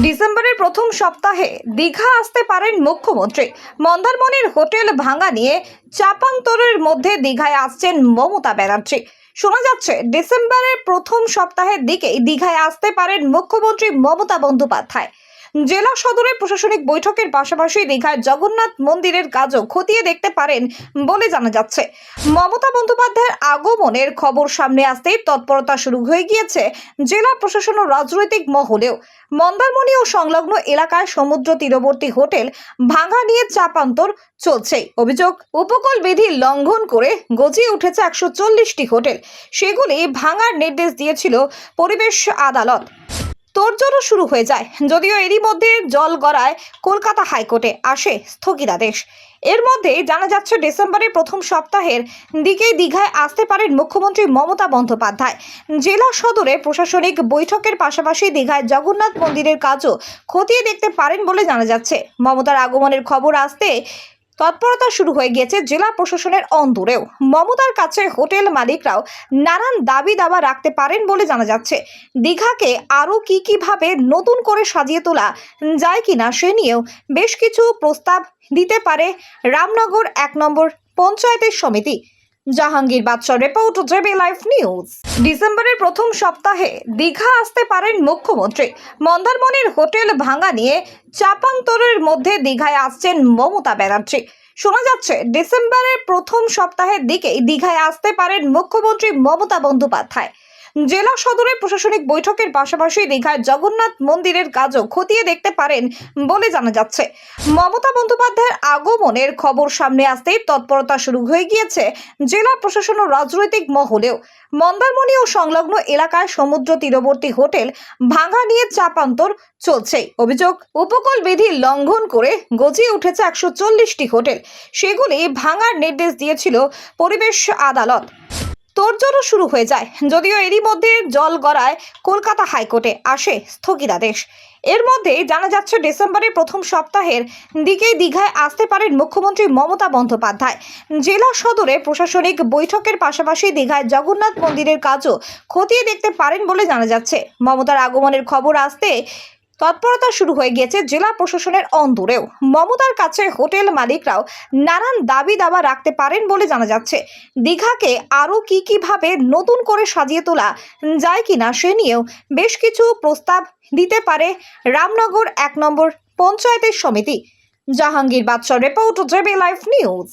ডিসেম্বরের প্রথম সপ্তাহে দীঘা আসতে পারেন মুখ্যমন্ত্রী। মন্দারমণির হোটেল ভাঙা নিয়ে চাপান্তরের মধ্যে দীঘায় আসছেন মমতা ব্যানার্জি। শোনা যাচ্ছে ডিসেম্বরের প্রথম সপ্তাহের দিকেই দীঘায় আসতে পারেন মুখ্যমন্ত্রী মমতা বন্দ্যোপাধ্যায়। জেলা সদরে প্রশাসনিক বৈঠকের পাশাপাশি দীঘায় জগন্নাথ মন্দিরের কাজও খতিয়ে দেখতে পারেন বলে জানা যাচ্ছে। মমতা বন্দ্যোপাধ্যায়ের আগমনের খবর সামনে আসতেই তৎপরতা শুরু হয়ে গিয়েছে জেলা প্রশাসন ও রাজনৈতিক মহলেও। মন্দারমণি ও সংলগ্ন এলাকায় সমুদ্র তীরবর্তী হোটেল ভাঙা নিয়ে চাপান্তর চলছে। অভিযোগ, উপকূল বিধি লঙ্ঘন করে গজিয়ে উঠেছে 140টি হোটেল। সেগুলি ভাঙার নির্দেশ দিয়েছিল পরিবেশ আদালত। তোড়জোড়ও শুরু হয়ে যায়, যদিও এরই মধ্যে জল গড়ায় কলকাতা হাইকোর্টে আসে স্থগিতাদেশ। এর মধ্যে জানা যাচ্ছে ডিসেম্বরের প্রথম সপ্তাহের দিকেই দীঘায় আসতে পারেন মুখ্যমন্ত্রী মমতা বন্দ্যোপাধ্যায়। জেলা সদরে প্রশাসনিক বৈঠকের পাশাপাশি দীঘায় জগন্নাথ মন্দিরের কাজও খতিয়ে দেখতে পারেন বলে জানা যাচ্ছে। মমতার আগমনের খবর আসতে তৎপরতা শুরু হয়ে গিয়েছে জেলা প্রশাসনের অন্দরেও। মমতার কাছে হোটেল মালিকরাও নানান দাবি দাবা রাখতে পারেন বলে জানা যাচ্ছে। দীঘাকে আরও কিভাবে নতুন করে সাজিয়ে তোলা যায় কিনা সে নিয়েও বেশ কিছু প্রস্তাব দিতে পারে রামনগর 1 নম্বর পঞ্চায়েতের সমিতি। জাহাঙ্গীর বাদশাহ রিপোর্ট, জেবি লাইভ নিউজ। ডিসেম্বরের প্রথম সপ্তাহে দীঘা আসতে পারেন মুখ্যমন্ত্রী। মন্দারমণির হোটেল ভাঙা নিয়ে চাপান্তরের মধ্যে দীঘায় আসছেন মমতা ব্যানার্জি। শোনা যাচ্ছে ডিসেম্বরের প্রথম সপ্তাহের দিকেই দীঘায় আসতে পারেন মুখ্যমন্ত্রী মমতা বন্দ্যোপাধ্যায়। জেলা সদরে প্রশাসনিক বৈঠকের পাশাপাশি দীঘায় জগন্নাথ মন্দিরের কাজও খতিয়ে দেখতে পারেন বলে জানা যাচ্ছে। মমতা বন্দ্যোপাধ্যায়ের আগমনের খবর সামনে আসতেই তৎপরতা শুরু হয়ে গিয়েছে জেলা প্রশাসন ও রাজনৈতিক মহলেও। মন্দারমণি ও সংলগ্ন এলাকায় সমুদ্র তীরবর্তী হোটেল ভাঙা নিয়ে চাপান্তর চলছে। অভিযোগ, উপকূল বিধি লঙ্ঘন করে গজিয়ে উঠেছে 140টি হোটেল। সেগুলি ভাঙার নির্দেশ দিয়েছিল পরিবেশ আদালত। তোড়জোড়ও শুরু হয়ে যায়, যদিও এরই মধ্যে জল গড়ায় কলকাতা হাইকোর্টে আসে স্থগিতাদেশ। এর মধ্যে জানা যাচ্ছে ডিসেম্বরের প্রথম সপ্তাহের দিকেই দীঘায় আসতে পারেন মুখ্যমন্ত্রী মমতা বন্দ্যোপাধ্যায়। জেলা সদরে প্রশাসনিক বৈঠকের পাশাপাশি দীঘায় জগন্নাথ মন্দিরের কাজও খতিয়ে দেখতে পারেন বলে জানা যাচ্ছে। মমতার আগমনের খবর আসতে তৎপরতা শুরু হয়ে গিয়েছে জেলা প্রশাসনের অন্দরেও। মমতার কাছে হোটেল মালিকরাও নানান দাবি দাবা রাখতে পারেন বলে জানা যাচ্ছে। দীঘাকে আরও কিভাবে নতুন করে সাজিয়ে তোলা যায় কিনা সে নিয়েও বেশ কিছু প্রস্তাব দিতে পারে রামনগর 1 নম্বর পঞ্চায়েতের সমিতি। জাহাঙ্গীর বাদশাহ রিপোর্ট, জেবি লাইভ নিউজ।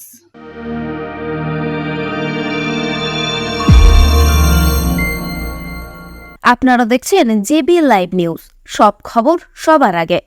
আপনারা দেখছেন জেবি লাইভ নিউজ, সব খবর সবার আগে।